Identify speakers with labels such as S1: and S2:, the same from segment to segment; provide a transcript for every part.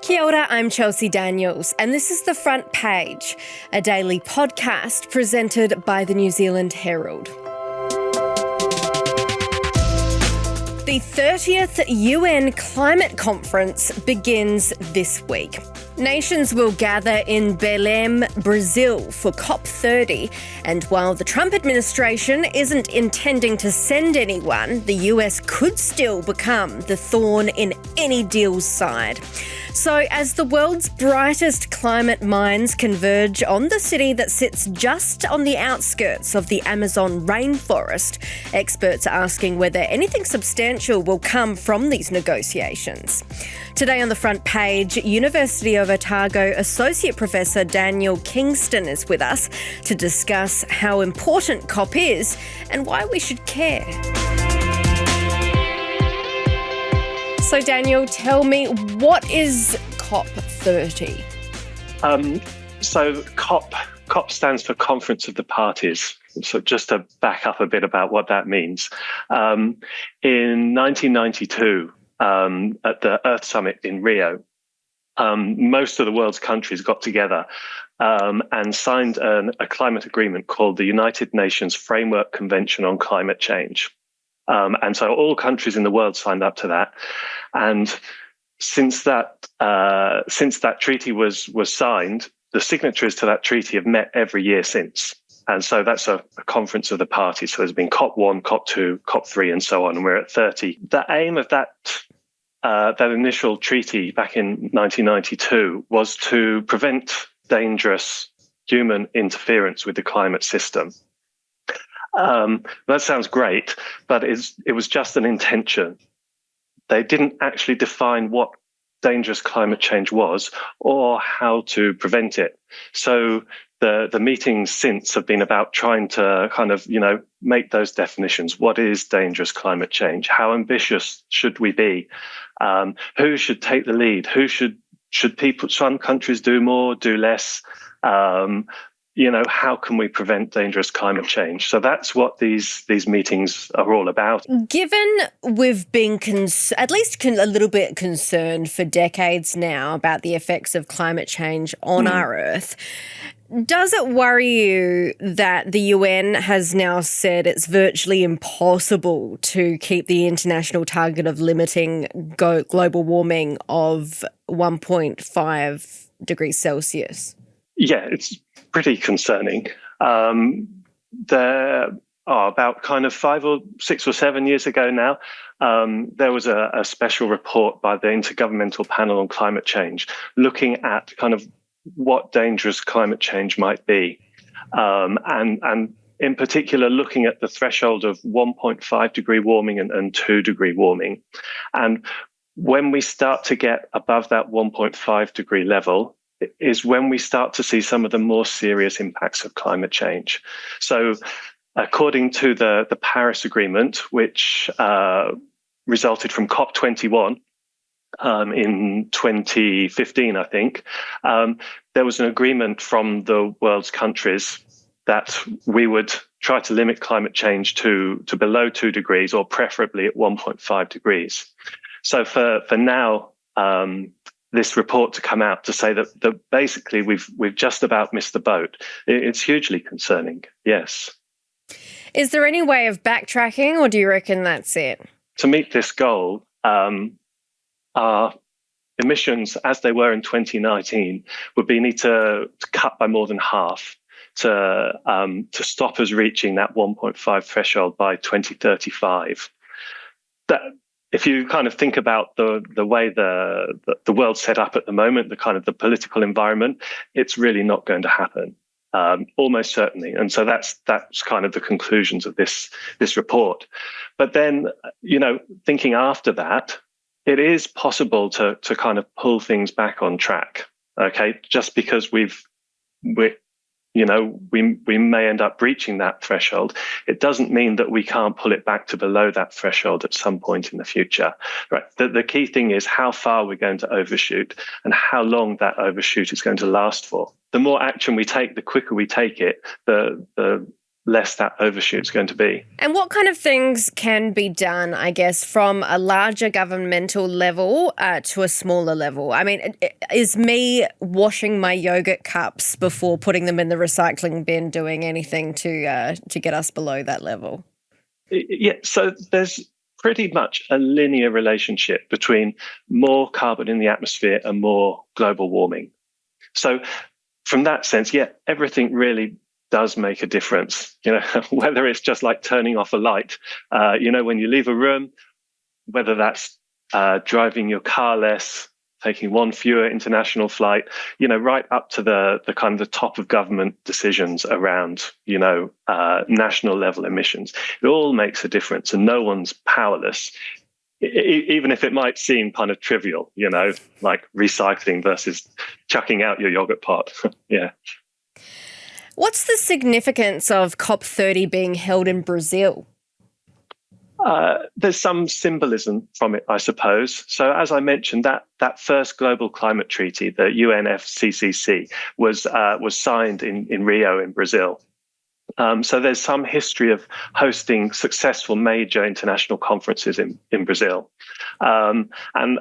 S1: Kia ora, I'm Chelsea Daniels, and this is The Front Page, a daily podcast presented by the New Zealand Herald. The 30th UN Climate Conference begins this week. Nations will gather in Belém, Brazil for COP30, and while the Trump administration isn't intending to send anyone, the US could still become the thorn in any deal's side. So as the world's brightest climate minds converge on the city that sits just on the outskirts of the Amazon rainforest, experts are asking whether anything substantial will come from these negotiations. Today on The Front Page, University of Otago Associate Professor Daniel Kingston is with us to discuss how important COP is and why we should care. So Daniel, tell me, what is COP30?
S2: So COP stands for Conference of the Parties. So just to back up a bit about what that means. In 1992, at the Earth Summit in Rio, most of the world's countries got together and signed a climate agreement called the United Nations Framework Convention on Climate Change. And so all countries in the world signed up to that. And since that treaty was signed, the signatories to that treaty have met every year since. And so that's a conference of the parties. So there's been COP1, COP2, COP3, and so on, and we're at 30. The aim of that initial treaty back in 1992 was to prevent dangerous human interference with the climate system. That sounds great, but it was just an intention. They didn't actually define what dangerous climate change was or how to prevent it. So the meetings since have been about trying to kind of, make those definitions. What is dangerous climate change? How ambitious should we be? Who should take the lead? Should people, some countries do more, do less? How can we prevent dangerous climate change? So that's what these meetings are all about.
S1: Given we've been at least a little bit concerned for decades now about the effects of climate change on our Earth, does it worry you that the UN has now said it's virtually impossible to keep the international target of limiting global warming of 1.5 degrees Celsius?
S2: Yeah, it's pretty concerning. There are about kind of 5 or 6 or 7 years ago now, there was a special report by the Intergovernmental Panel on Climate Change looking at kind of what dangerous climate change might be. And in particular, looking at the threshold of 1.5 degree warming and 2 degree warming. And when we start to get above that 1.5 degree level, is when we start to see some of the more serious impacts of climate change. So according to the Paris Agreement, which resulted from COP21 in 2015, I think, there was an agreement from the world's countries that we would try to limit climate change to below 2 degrees or preferably at 1.5 degrees. So for now, this report to come out to say that basically we've just about missed the boat. It's hugely concerning, yes.
S1: Is there any way of backtracking, or do you reckon that's it?
S2: To meet this goal, our emissions, as they were in 2019, would need to cut by more than half to stop us reaching that 1.5 threshold by 2035. That, if you kind of think about the way the world's set up at the moment, the kind of the political environment, it's really not going to happen, almost certainly. And so that's kind of the conclusions of this report. But then, thinking after that, it is possible to kind of pull things back on track. Okay, just because we may end up breaching that threshold, it doesn't mean that we can't pull it back to below that threshold at some point in the future. Right. The key thing is how far we're going to overshoot and how long that overshoot is going to last for. The more action we take, the quicker we take it, the less that overshoot's going to be.
S1: And what kind of things can be done, I guess, from a larger governmental level to a smaller level? I mean, is me washing my yogurt cups before putting them in the recycling bin doing anything to get us below that level?
S2: Yeah, so there's pretty much a linear relationship between more carbon in the atmosphere and more global warming. So from that sense, yeah, everything really does make a difference. Whether it's just like turning off a light, when you leave a room, whether that's driving your car less, taking one fewer international flight, right up to the kind of the top of government decisions around, national level emissions. It all makes a difference, and no one's powerless. Even if it might seem kind of trivial, like recycling versus chucking out your yogurt pot. Yeah.
S1: What's the significance of COP30 being held in Brazil?
S2: There's some symbolism from it, I suppose. So as I mentioned, that first global climate treaty, the UNFCCC, was signed in Rio in Brazil. So there's some history of hosting successful major international conferences in Brazil. And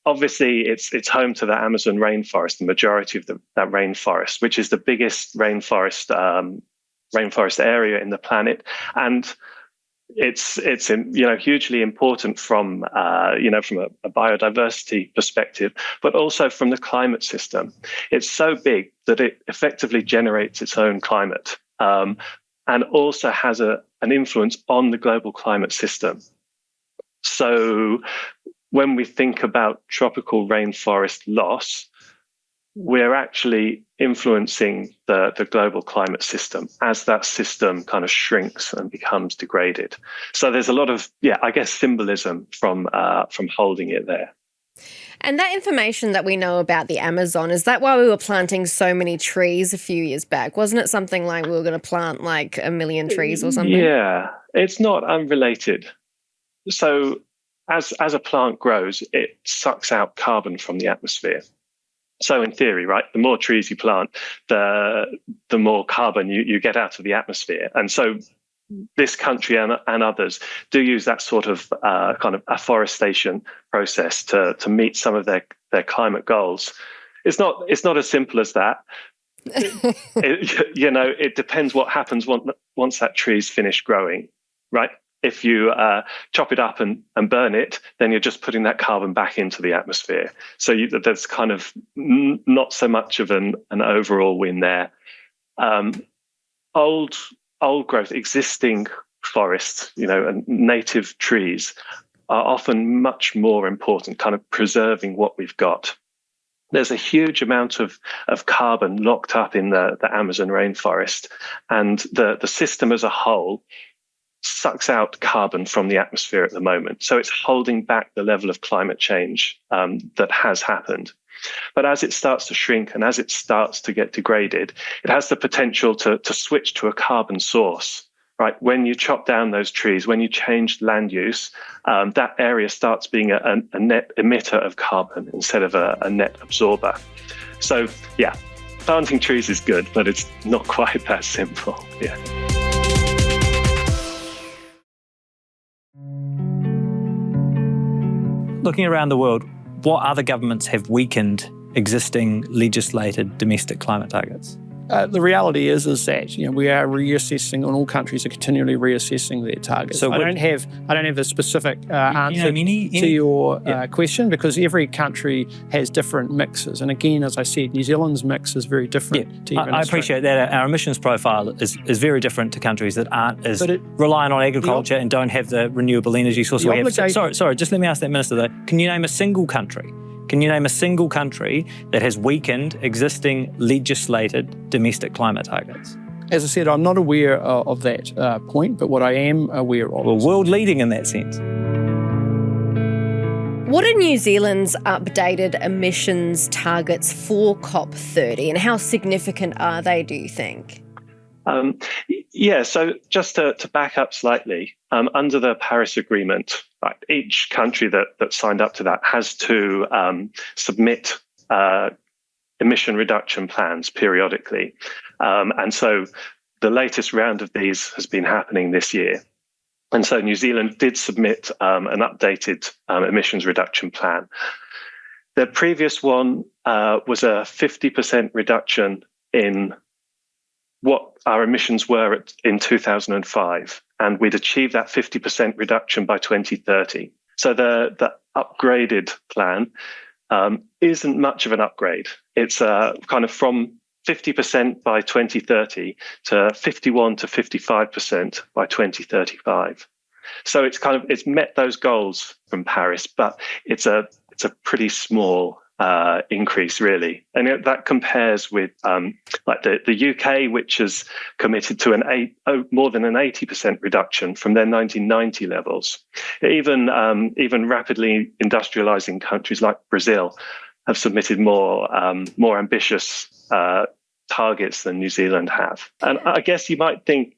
S2: obviously it's home to the Amazon rainforest, the majority of that rainforest, which is the biggest rainforest area in the planet. And it's hugely important from a biodiversity perspective, but also from the climate system. It's so big that it effectively generates its own climate, and also has an influence on the global climate system. So when we think about tropical rainforest loss, we're actually influencing the global climate system as that system kind of shrinks and becomes degraded. So there's a lot of, symbolism from holding it there.
S1: And that information that we know about the Amazon, is that why we were planting so many trees a few years back? Wasn't it something like we were going to plant like 1 million trees or something?
S2: Yeah, it's not unrelated. So as a plant grows, it sucks out carbon from the atmosphere. So in theory, right, the more trees you plant, the more carbon you get out of the atmosphere. And so this country and others do use that sort of kind of afforestation process to meet some of their climate goals. It's not as simple as that. It depends what happens once that tree's finished growing, right? If you chop it up and burn it, then you're just putting that carbon back into the atmosphere. So there's kind of not so much of an overall win there. Old growth, existing forests, and native trees are often much more important, kind of preserving what we've got. There's a huge amount of carbon locked up in the Amazon rainforest, and the system as a whole sucks out carbon from the atmosphere at the moment. So it's holding back the level of climate change that has happened. But as it starts to shrink and as it starts to get degraded, it has the potential to switch to a carbon source, right? When you chop down those trees, when you change land use, that area starts being a net emitter of carbon instead of a net absorber. So yeah, planting trees is good, but it's not quite that simple. Yeah.
S3: Looking around the world, what other governments have weakened existing legislated domestic climate targets?
S4: The reality is that we are reassessing, and all countries are continually reassessing their targets. So I don't have a specific answer to your question, because every country has different mixes. And again, as I said, New Zealand's mix is very different. To
S3: I appreciate that. Our emissions profile is very different to countries that aren't as reliant on agriculture and don't have the renewable energy source we have. Sorry, just let me ask that minister though. Can you name a single country that has weakened existing legislated domestic climate targets?
S4: As I said, I'm not aware of that point, but what I am aware of...
S3: Well, world leading in that sense.
S1: What are New Zealand's updated emissions targets for COP30, and how significant are they, do you think?
S2: So just to back up slightly, under the Paris Agreement, each country that signed up to that has to submit emission reduction plans periodically. And so the latest round of these has been happening this year. And so New Zealand did submit an updated emissions reduction plan. The previous one was a 50% reduction in what our emissions were in 2005. And we'd achieved that 50% reduction by 2030. So the upgraded plan isn't much of an upgrade. It's kind of from 50% by 2030 to 51 to 55% by 2035. So it's met those goals from Paris, but it's a pretty small increase, really. And that compares with like the UK, which has committed to more than an 80% reduction from their 1990 levels. Even rapidly industrializing countries like Brazil have submitted more ambitious targets than New Zealand have. And I guess you might think,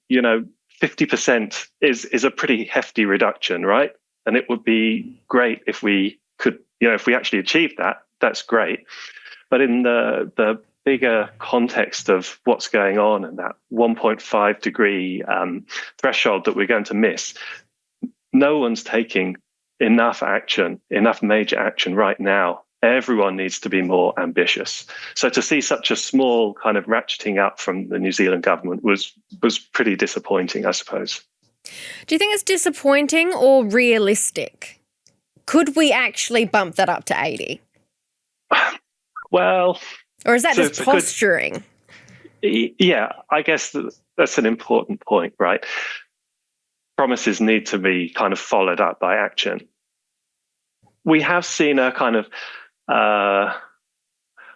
S2: 50% is a pretty hefty reduction, right? And it would be great if we could, if we actually achieved that, that's great. But in the bigger context of what's going on and that 1.5 degree threshold that we're going to miss, no one's taking enough major action right now. Everyone needs to be more ambitious. So to see such a small kind of ratcheting up from the New Zealand government was pretty disappointing, I suppose.
S1: Do you think it's disappointing or realistic? Could we actually bump that up to 80?
S2: Well...
S1: Or is that just posturing?
S2: Yeah, I guess that's an important point, right? Promises need to be kind of followed up by action. We have seen a kind of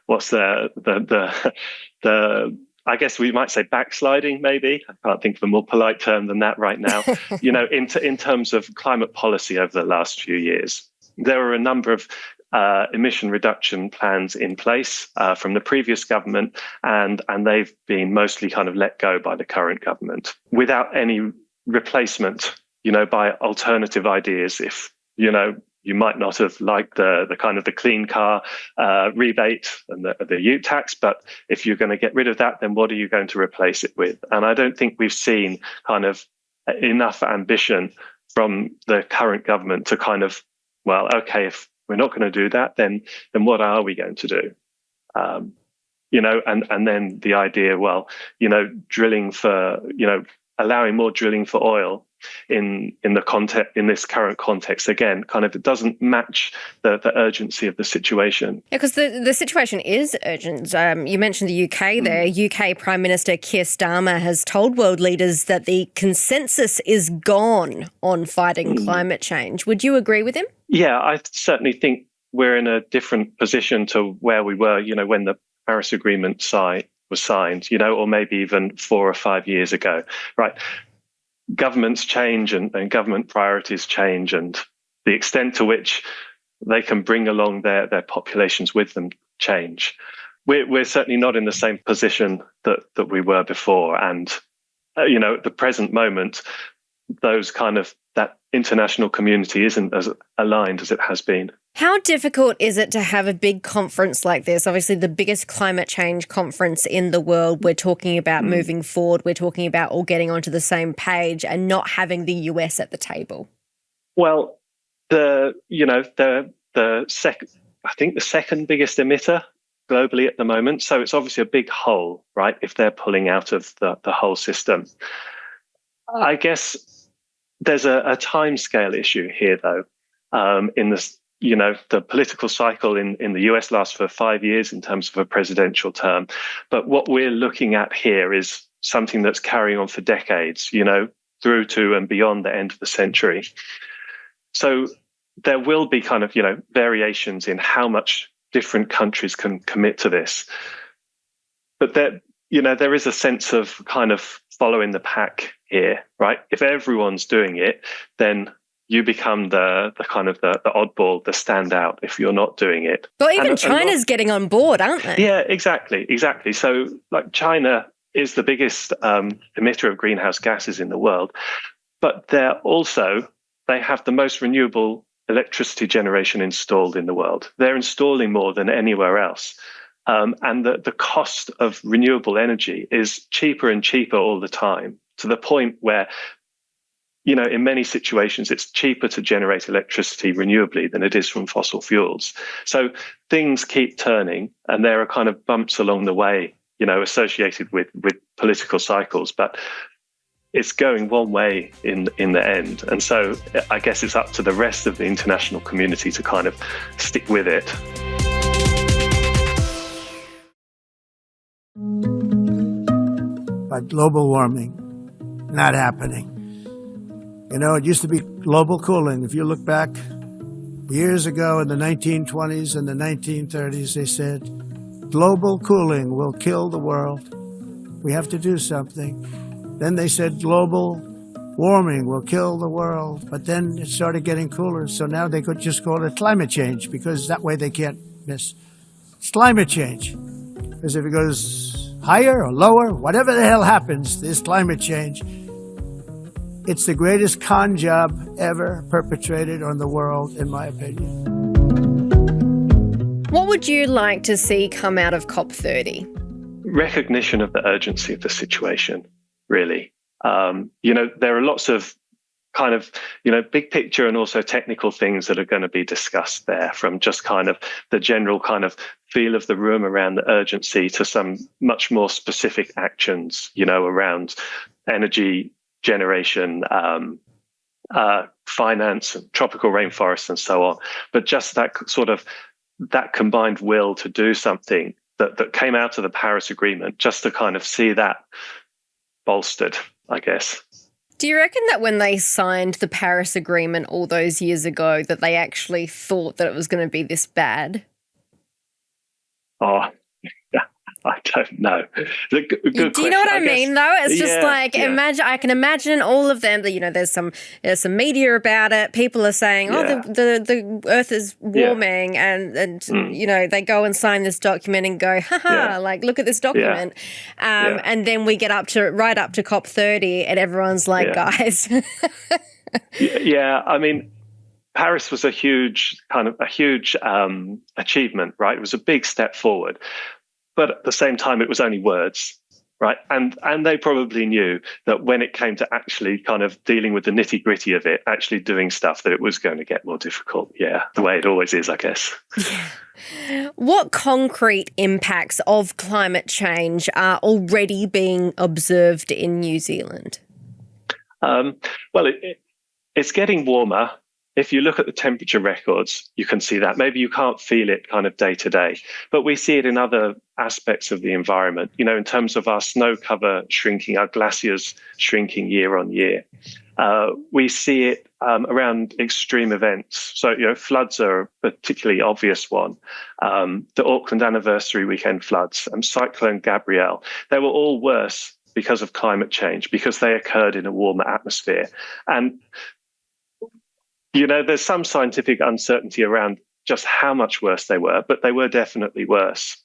S2: what's the I guess we might say backsliding, maybe. I can't think of a more polite term than that right now. In terms of climate policy over the last few years, there are a number of emission reduction plans in place from the previous government, and they've been mostly kind of let go by the current government without any replacement, by alternative ideas. If you might not have liked the kind of the clean car rebate and the ute tax, but if you're going to get rid of that, then what are you going to replace it with? And I don't think we've seen kind of enough ambition from the current government to kind of, well, okay, if we're not going to do that, then what are we going to do? And then the idea, drilling for, allowing more drilling for oil in this current context, again, kind of it doesn't match the urgency of the situation.
S1: Yeah, because the situation is urgent. You mentioned the UK there. UK Prime Minister Keir Starmer has told world leaders that the consensus is gone on fighting climate change. Would you agree with him? Yeah,
S2: I certainly think we're in a different position to where we were, when the Paris Agreement was signed, or maybe even 4 or 5 years ago, right? Governments change and government priorities change, and the extent to which they can bring along their populations with them change. We're certainly not in the same position that we were before. And, at the present moment, that international community isn't as aligned as it has been.
S1: How difficult is it to have a big conference like this? Obviously, the biggest climate change conference in the world. We're talking about moving forward. We're talking about all getting onto the same page and not having the US at the table.
S2: Well, the second biggest emitter globally at the moment. So it's obviously a big hole, right? If they're pulling out of the whole system. I guess there's a timescale issue here, though. In this, the political cycle in the US lasts for 5 years in terms of a presidential term. But what we're looking at here is something that's carrying on for decades, through to and beyond the end of the century. So there will be kind of, variations in how much different countries can commit to this. But there is a sense of kind of following the pack here, right? If everyone's doing it, then you become the kind of the oddball, the standout if you're not doing it.
S1: Well, even China's getting on board, aren't they?
S2: Yeah, exactly. So like China is the biggest emitter of greenhouse gases in the world, but they have the most renewable electricity generation installed in the world. They're installing more than anywhere else. And the cost of renewable energy is cheaper and cheaper all the time, to the point where, in many situations, it's cheaper to generate electricity renewably than it is from fossil fuels. So things keep turning, and there are kind of bumps along the way, associated with political cycles, but it's going one way in the end. And so I guess it's up to the rest of the international community to kind of stick with it.
S5: But global warming, not happening. It used to be global cooling. If you look back years ago in the 1920s and the 1930s, they said, global cooling will kill the world. We have to do something. Then they said global warming will kill the world. But then it started getting cooler. So now they could just call it climate change, because that way they can't miss. It's climate change. Because if it goes higher or lower, whatever the hell happens, there's climate change. It's the greatest con job ever perpetrated on the world, in my opinion.
S1: What would you like to see come out of COP30?
S2: Recognition of the urgency of the situation, really. There are lots of kind of, big picture and also technical things that are going to be discussed there, from just kind of the general kind of feel of the room around the urgency to some much more specific actions, around energy generation, finance, and tropical rainforests, and so on. But just that combined will to do something that came out of the Paris Agreement, just to kind of see that bolstered, I guess.
S1: Do you reckon that when they signed the Paris Agreement all those years ago, that they actually thought that it was going to be this bad?
S2: Oh, I don't know.
S1: Do you know what I mean, though? It's just imagine. I can imagine all of them. That there's some media about it. People are saying, the Earth is warming, and they go and sign this document and go, look at this document, and then we get right up to COP30, and everyone's like, guys.
S2: I mean, Paris was a huge achievement, right? It was a big step forward. But at the same time, it was only words, right? And they probably knew that when it came to actually kind of dealing with the nitty gritty of it, actually doing stuff, that it was going to get more difficult. Yeah, the way it always is, I guess.
S1: What concrete impacts of climate change are already being observed in New Zealand?
S2: It's getting warmer. If you look at the temperature records, you can see that. Maybe you can't feel it kind of day to day, but we see it in other aspects of the environment, in terms of our snow cover shrinking, our glaciers shrinking year on year. We see it around extreme events. So, floods are a particularly obvious one. The Auckland anniversary weekend floods and Cyclone Gabrielle, they were all worse because of climate change, because they occurred in a warmer atmosphere. And there's some scientific uncertainty around just how much worse they were, but they were definitely worse.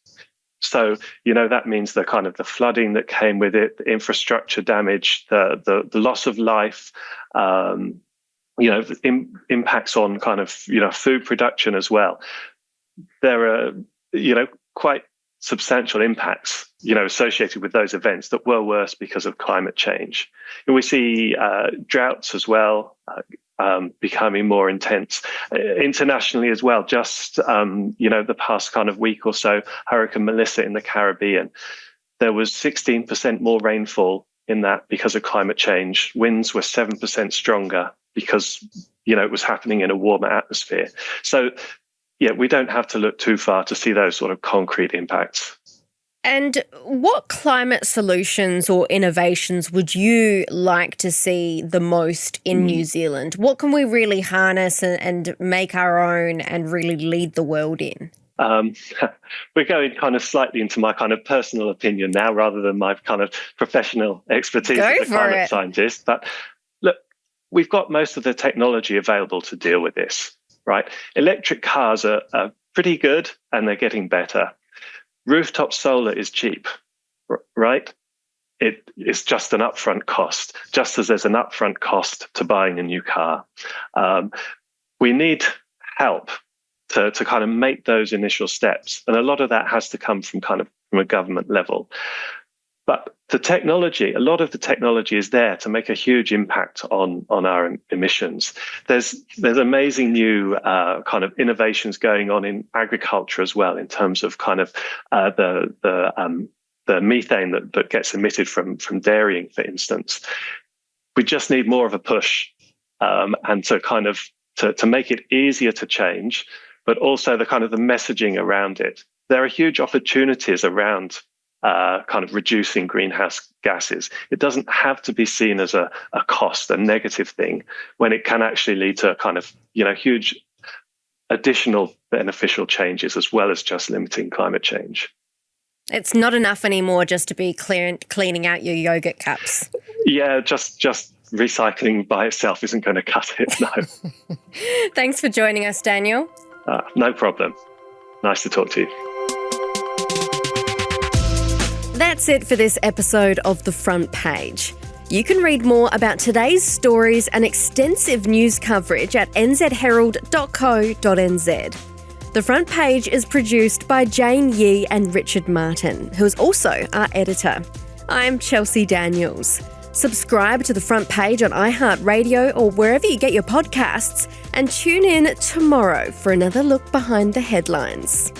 S2: So, that means the kind of the flooding that came with it, the infrastructure damage, the loss of life, impacts on kind of, food production as well. There are, quite substantial impacts, associated with those events that were worse because of climate change. And we see droughts as well, becoming more intense internationally as well. Just, the past kind of week or so, Hurricane Melissa in the Caribbean, there was 16% more rainfall in that because of climate change. Winds were 7% stronger because, it was happening in a warmer atmosphere. So, we don't have to look too far to see those sort of concrete impacts.
S1: And what climate solutions or innovations would you like to see the most in New Zealand? What can we really harness and make our own and really lead the world in?
S2: We're going kind of slightly into my kind of personal opinion now, rather than my kind of professional expertise as a climate scientist. But look, we've got most of the technology available to deal with this, right? Electric cars are pretty good, and they're getting better. Rooftop solar is cheap, right? It is just an upfront cost, just as there's an upfront cost to buying a new car. We need help to kind of make those initial steps. And a lot of that has to come from a government level. But a lot of the technology is there to make a huge impact on our emissions. There's amazing new kind of innovations going on in agriculture as well, in terms of kind of the methane that gets emitted from dairying, for instance. We just need more of a push, and to make it easier to change, but also the kind of the messaging around it. There are huge opportunities around kind of reducing greenhouse gases. It doesn't have to be seen as a cost, a negative thing, when it can actually lead to kind of, huge additional beneficial changes, as well as just limiting climate change.
S1: It's not enough anymore just to be cleaning out your yogurt cups. Yeah,
S2: just recycling by itself isn't going to cut it, no.
S1: Thanks for joining us, Daniel.
S2: No problem. Nice to talk to you.
S1: That's it for this episode of The Front Page. You can read more about today's stories and extensive news coverage at nzherald.co.nz. The Front Page is produced by Jane Yee and Richard Martin, who is also our editor. I'm Chelsea Daniels. Subscribe to The Front Page on iHeartRadio or wherever you get your podcasts, and tune in tomorrow for another look behind the headlines.